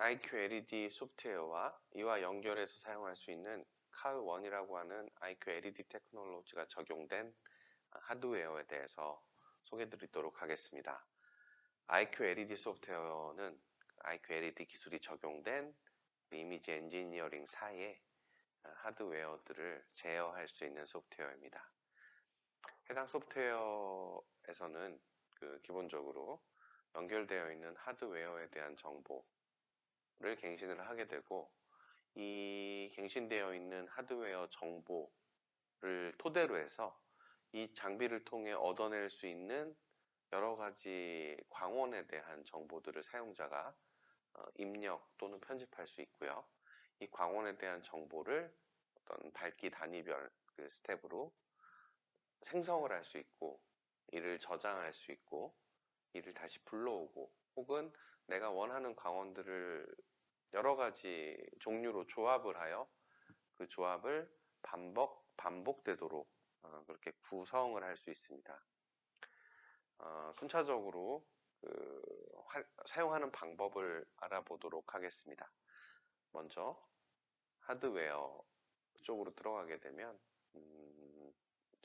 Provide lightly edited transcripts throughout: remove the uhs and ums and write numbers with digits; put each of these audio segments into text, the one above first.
IQ LED 소프트웨어와 이와 연결해서 사용할 수 있는 CAL1이라고 하는 IQ LED 테크놀로지가 적용된 하드웨어에 대해서 소개드리도록 하겠습니다. IQ LED 소프트웨어는 IQ LED 기술이 적용된 이미지 엔지니어링 사이의 하드웨어들을 제어할 수 있는 소프트웨어입니다. 해당 소프트웨어에서는 기본적으로 연결되어 있는 하드웨어에 대한 정보를 갱신을 하게 되고, 이 갱신되어 있는 하드웨어 정보를 토대로 해서 이 장비를 통해 얻어낼 수 있는 여러 가지 광원에 대한 정보들을 사용자가 입력 또는 편집할 수 있고요. 이 광원에 대한 정보를 어떤 밝기 단위별 스텝으로 생성을 할 수 있고, 이를 저장할 수 있고, 이를 다시 불러오고, 혹은 내가 원하는 광원들을 여러 가지 종류로 조합을 하여 그 조합을 반복되도록 그렇게 구성을 할 수 있습니다. 순차적으로 사용하는 방법을 알아보도록 하겠습니다. 먼저 하드웨어 쪽으로 들어가게 되면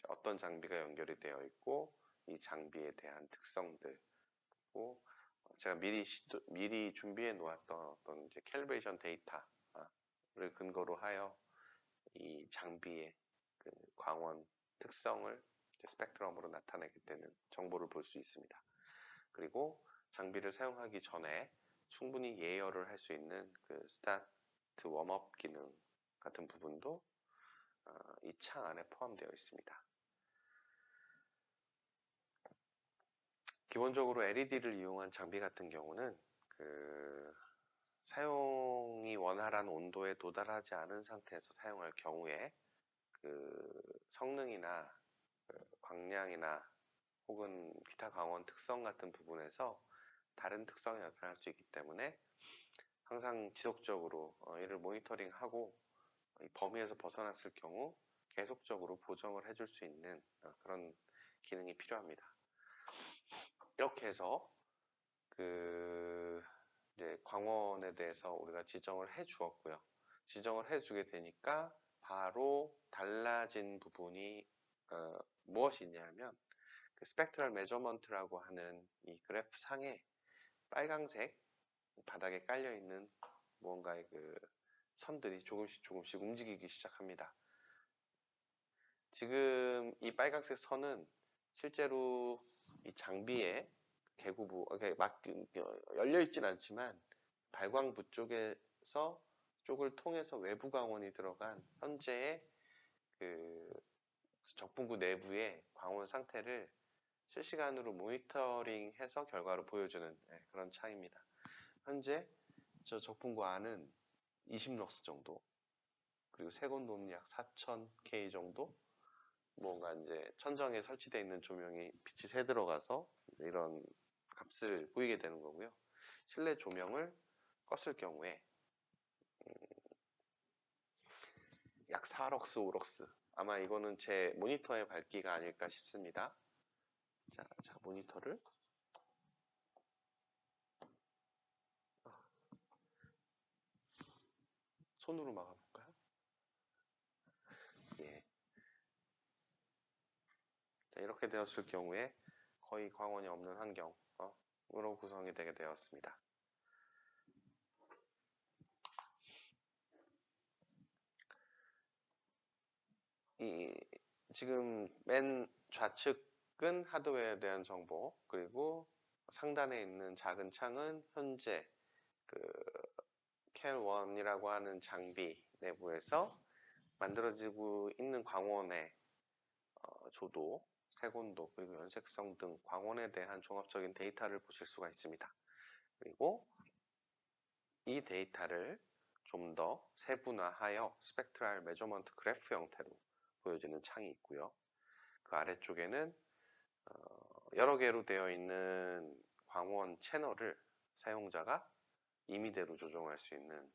어떤 장비가 연결이 되어 있고, 이 장비에 대한 특성들, 그리고 제가 미리 준비해 놓았던 어떤 이제 캘리브레이션 데이터를 근거로 하여 이 장비의 광원 특성을 스펙트럼으로 나타내게 되는 정보를 볼 수 있습니다. 그리고 장비를 사용하기 전에 충분히 예열을 할 수 있는 스타트 웜업 기능 같은 부분도 이 창 안에 포함되어 있습니다. 기본적으로 LED를 이용한 장비 같은 경우는 사용이 원활한 온도에 도달하지 않은 상태에서 사용할 경우에 성능이나 광량이나 혹은 기타 광원 특성 같은 부분에서 다른 특성이 나타날 수 있기 때문에 항상 지속적으로 이를 모니터링하고 이 범위에서 벗어났을 경우 계속적으로 보정을 해줄 수 있는 그런 기능이 필요합니다. 이렇게 해서 이제 광원에 대해서 우리가 지정을 해 주었고요. 지정을 해 주게 되니까 바로 달라진 부분이 무엇이냐면 스펙트럴 메저먼트라고 하는 이 그래프 상에 빨강색 바닥에 깔려 있는 무언가의 선들이 조금씩 움직이기 시작합니다. 지금 이 빨간색 선은 실제로 이 장비의 개구부, 열려 있진 않지만 발광부 쪽을 통해서 외부 광원이 들어간 현재의 적분구 내부의 광원 상태를 실시간으로 모니터링해서 결과를 보여주는 그런 창입니다. 현재 저 적분구 안은 20럭스 정도, 그리고 색온도는 약 4000K 정도, 뭔가 이제 천정에 설치되어 있는 조명이 빛이 새 들어가서 이런 값을 보이게 되는 거고요. 실내 조명을 껐을 경우에 약 4럭스, 5럭스. 아마 이거는 제 모니터의 밝기가 아닐까 싶습니다. 자, 모니터를 손으로 막아볼까요? 예. 자, 이렇게 되었을 경우에 거의 광원이 없는 환경으로 구성이 되게 되었습니다. 지금 맨 좌측은 하드웨어에 대한 정보, 그리고 상단에 있는 작은 창은 현재 CAL1이라고 하는 장비 내부에서 만들어지고 있는 광원의 조도, 색온도, 그리고 연색성 등 광원에 대한 종합적인 데이터를 보실 수가 있습니다. 그리고 이 데이터를 좀 더 세분화하여 스펙트럴 메저먼트 그래프 형태로 보여지는 창이 있고요. 그 아래쪽에는 여러 개로 되어 있는 광원 채널을 사용자가 임의대로 조정할 수 있는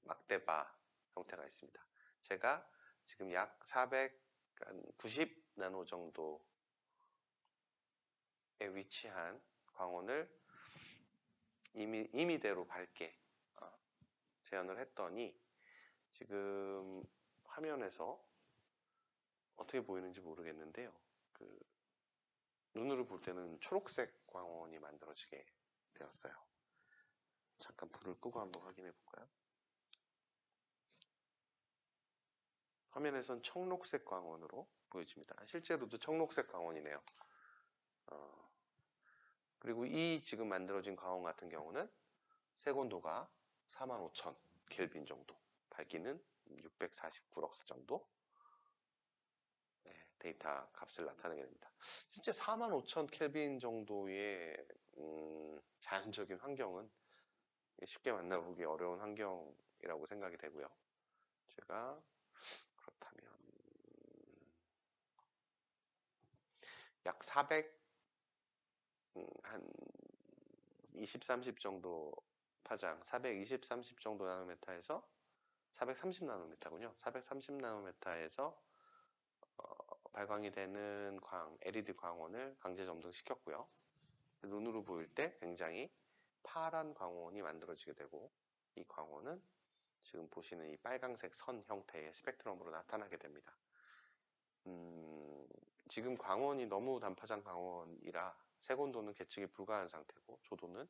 막대바 형태가 있습니다. 제가 지금 약 490 나노 정도에 위치한 광원을 임의대로 밝게 재현을 했더니 지금 화면에서 어떻게 보이는지 모르겠는데요. 눈으로 볼 때는 초록색 광원이 만들어지게 되었어요. 잠깐 불을 끄고 한번 확인해 볼까요? 화면에선 청록색 광원으로 보여집니다. 실제로도 청록색 광원이네요. 그리고 이 지금 만들어진 광원 같은 경우는 색온도가 45,000 켈빈 정도, 밝기는 649럭스 정도 데이터 값을 나타내게 됩니다. 실제 45,000 켈빈 정도의 자연적인 환경은 쉽게 만나보기 어려운 환경이라고 생각이 되고요. 제가 그렇다면 약 400, 한 20, 30 정도 파장, 420, 30 정도 나노메타에서 430 나노메타군요. 430 나노메타에서 발광이 되는 LED 광원을 강제 점등시켰고요. 눈으로 보일 때 굉장히 파란 광원이 만들어지게 되고, 이 광원은 지금 보시는 이 빨강색 선 형태의 스펙트럼으로 나타나게 됩니다. 지금 광원이 너무 단파장 광원이라 색온도는 계측이 불가한 상태고, 조도는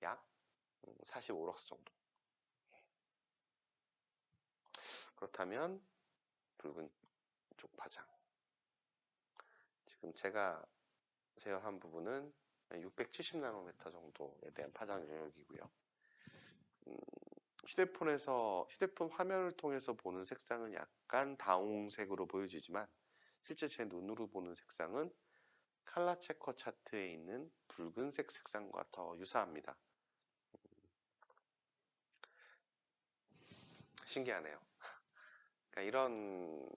약 45럭스 정도. 그렇다면 붉은 쪽 파장, 지금 제가 제어한 부분은 670 나노메타 정도에 대한 파장 영역이고요. 휴대폰 화면을 통해서 보는 색상은 약간 다홍색으로 보여지지만 실제 제 눈으로 보는 색상은 칼라 체커 차트에 있는 붉은색 색상과 더 유사합니다. 신기하네요. 그러니까 이런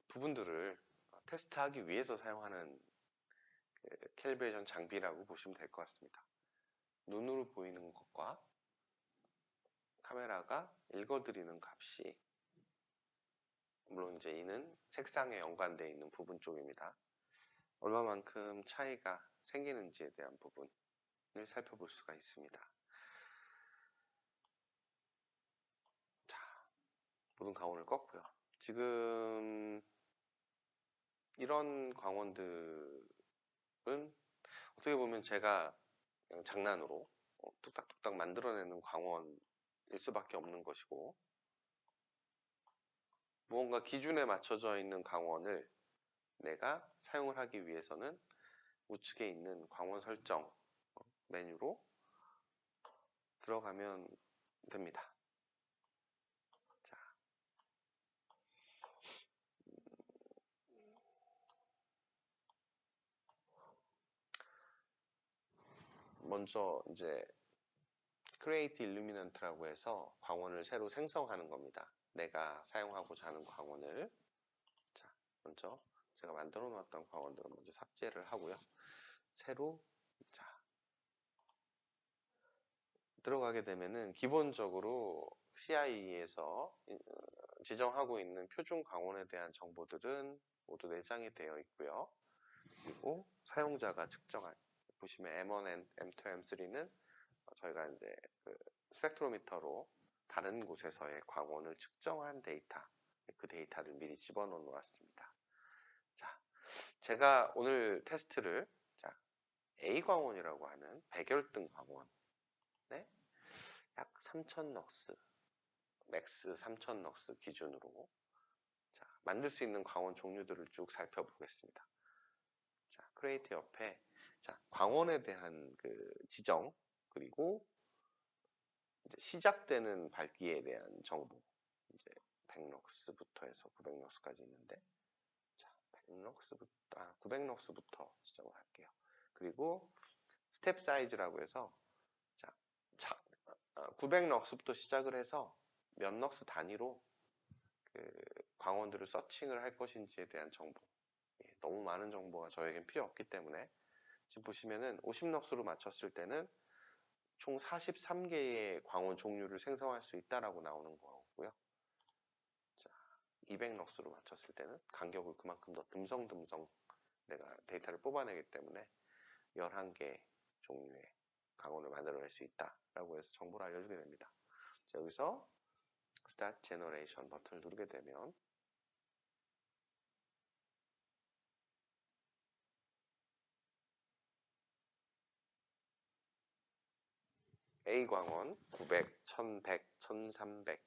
부분들을 테스트하기 위해서 사용하는 캘리브레이션 장비라고 보시면 될 것 같습니다. 눈으로 보이는 것과 카메라가 읽어드리는 값이, 물론 이제 이는 색상에 연관되어 있는 부분 쪽입니다. 얼마만큼 차이가 생기는지에 대한 부분을 살펴볼 수가 있습니다. 자, 모든 광원을 껐고요. 지금 이런 광원들은 어떻게 보면 제가 그냥 장난으로 뚝딱뚝딱 만들어내는 광원일 수밖에 없는 것이고, 무언가 기준에 맞춰져 있는 광원을 내가 사용을 하기 위해서는 우측에 있는 광원 설정 메뉴로 들어가면 됩니다. 자, 먼저 이제 Create Illuminant라고 해서 광원을 새로 생성하는 겁니다. 내가 사용하고자 하는 광원을. 자, 먼저 제가 만들어 놓았던 광원들은 먼저 삭제를 하고요. 새로, 자, 들어가게 되면은 기본적으로 CI에서 지정하고 있는 표준 광원에 대한 정보들은 모두 내장이 되어 있고요. 그리고 사용자가 측정한, 보시면 M1, M2, M3는 저희가 이제 스펙트로미터로 다른 곳에서의 광원을 측정한 데이터, 그 데이터를 미리 집어넣어 놓았습니다. 자, 제가 오늘 테스트를 A 광원이라고 하는 백열등 광원에 약 3000럭스, 맥스 3000럭스 기준으로 만들 수 있는 광원 종류들을 쭉 살펴보겠습니다. 자, 크리에이트 옆에 광원에 대한 지정, 그리고 이제 시작되는 밝기에 대한 정보, 이제 100럭스부터 해서 900럭스까지 있는데, 자, 900럭스부터 시작을 할게요. 그리고 스텝 사이즈라고 해서 900럭스부터 시작을 해서 몇 럭스 단위로 광원들을 서칭을 할 것인지에 대한 정보, 너무 많은 정보가 저에겐 필요 없기 때문에 지금 보시면은 50럭스로 맞췄을 때는 총 43개의 광원 종류를 생성할 수 있다라고 나오는 거고요. 자, 200럭스로 맞췄을 때는 간격을 그만큼 더 듬성듬성 내가 데이터를 뽑아내기 때문에 11개 종류의 광원을 만들어낼 수 있다라고 해서 정보를 알려주게 됩니다. 자, 여기서 Start Generation 버튼을 누르게 되면 A 광원 900, 1100, 1300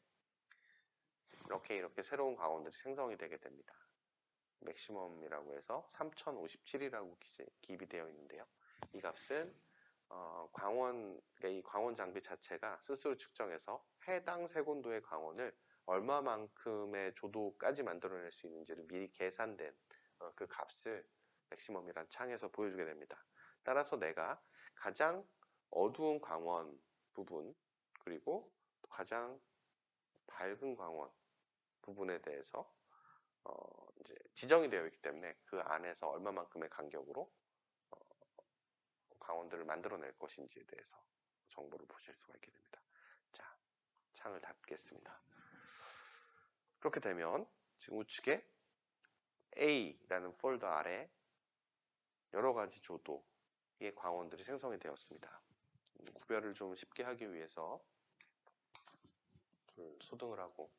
이렇게 새로운 광원들이 생성이 되게 됩니다. 맥시멈이라고 해서 3057이라고 기입이 되어 있는데요. 이 값은 그러니까 이 광원 장비 자체가 스스로 측정해서 해당 세곤도의 광원을 얼마만큼의 조도까지 만들어낼 수 있는지를 미리 계산된 그 값을 맥시멈이란 창에서 보여주게 됩니다. 따라서 내가 가장 어두운 광원 부분 그리고 가장 밝은 광원 부분에 대해서 이제 지정이 되어 있기 때문에 그 안에서 얼마만큼의 간격으로 광원들을 만들어낼 것인지에 대해서 정보를 보실 수가 있게 됩니다. 자, 창을 닫겠습니다. 그렇게 되면 지금 우측에 A라는 폴더 아래 여러 가지 조도의 광원들이 생성이 되었습니다. 구별을 좀 쉽게 하기 위해서 소등을 하고,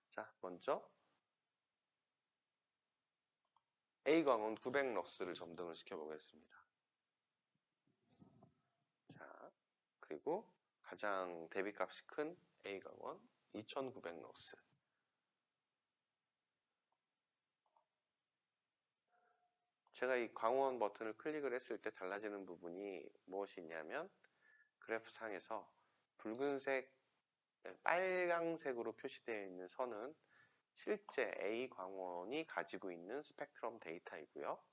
자, 먼저 A 광원 900럭스를 점등을 시켜보겠습니다. 자, 그리고 가장 대비값이 큰 A 광원 2900럭스. 제가 이 광원 버튼을 클릭을 했을 때 달라지는 부분이 무엇이 있냐면 그래프 상에서 붉은색, 빨강색으로 표시되어 있는 선은 실제 A 광원이 가지고 있는 스펙트럼 데이터이고요.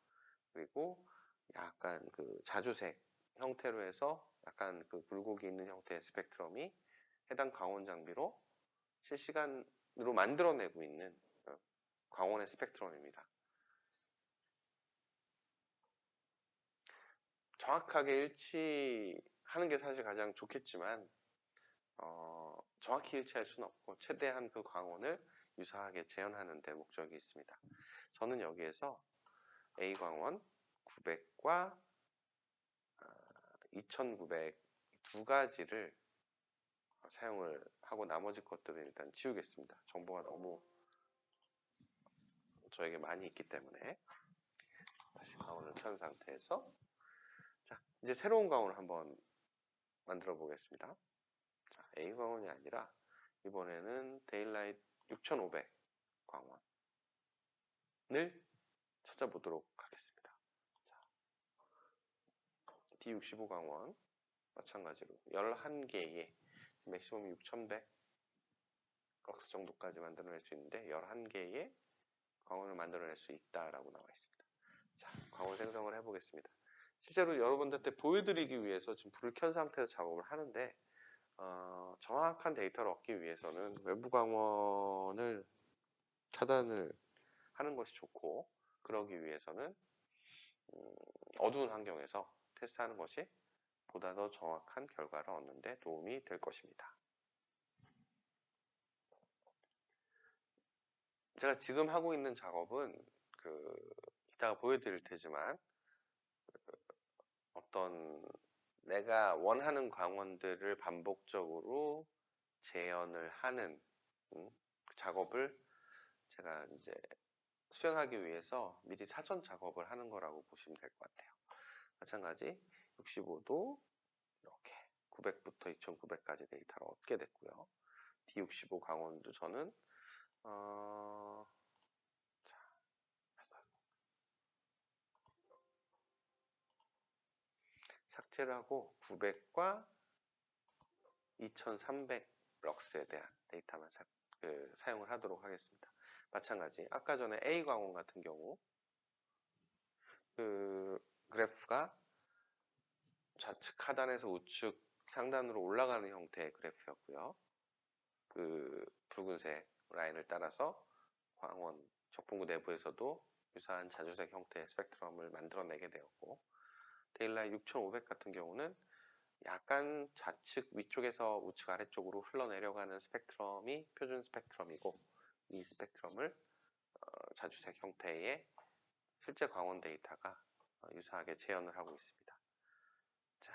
그리고 약간 그 자주색 형태로 해서 약간 그 굴곡이 있는 형태의 스펙트럼이 해당 광원 장비로 실시간으로 만들어내고 있는 광원의 스펙트럼입니다. 정확하게 일치하는 게 사실 가장 좋겠지만 정확히 일치할 수는 없고 최대한 그 광원을 유사하게 재현하는 데 목적이 있습니다. 저는 여기에서 A 광원 900과 2900 두 가지를 사용을 하고 나머지 것들은 일단 지우겠습니다. 정보가 너무 저에게 많이 있기 때문에 다시 광원을 켠 상태에서 자, 이제 새로운 광원을 한번 만들어 보겠습니다. 자, A 광원이 아니라 이번에는 데일라이트 6500 광원을 찾아보도록 하겠습니다. 자, D65 광원 마찬가지로 11개의 맥시멈 6100 럭스 정도까지 만들어낼 수 있는데 11개의 광원을 만들어낼 수 있다라고 나와 있습니다. 자, 광원 생성을 해보겠습니다. 실제로 여러분들한테 보여드리기 위해서 지금 불을 켠 상태에서 작업을 하는데 정확한 데이터를 얻기 위해서는 외부 광원을 차단을 하는 것이 좋고 그러기 위해서는 어두운 환경에서 테스트하는 것이 보다 더 정확한 결과를 얻는 데 도움이 될 것입니다. 제가 지금 하고 있는 작업은 이따가 보여드릴 테지만 어떤 내가 원하는 광원들을 반복적으로 재현을 하는 그 작업을 제가 이제 수행하기 위해서 미리 사전 작업을 하는 거라고 보시면 될 것 같아요. 마찬가지 65도 이렇게 900부터 2900까지 데이터를 얻게 됐고요. D65 광원도 저는 삭제를 하고 900과 2300 럭스에 대한 데이터만 사용을 하도록 하겠습니다. 마찬가지 아까 전에 A 광원 같은 경우 그 그래프가 좌측 하단에서 우측 상단으로 올라가는 형태의 그래프였고요. 그 붉은색 라인을 따라서 광원 적분구 내부에서도 유사한 자주색 형태의 스펙트럼을 만들어내게 되었고 데일라이트 6500 같은 경우는 약간 좌측 위쪽에서 우측 아래쪽으로 흘러내려가는 스펙트럼이 표준 스펙트럼이고 이 스펙트럼을 자주색 형태의 실제 광원 데이터가 유사하게 재현을 하고 있습니다. 자,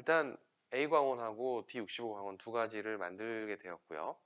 일단 A 광원하고 D65 광원 두 가지를 만들게 되었고요.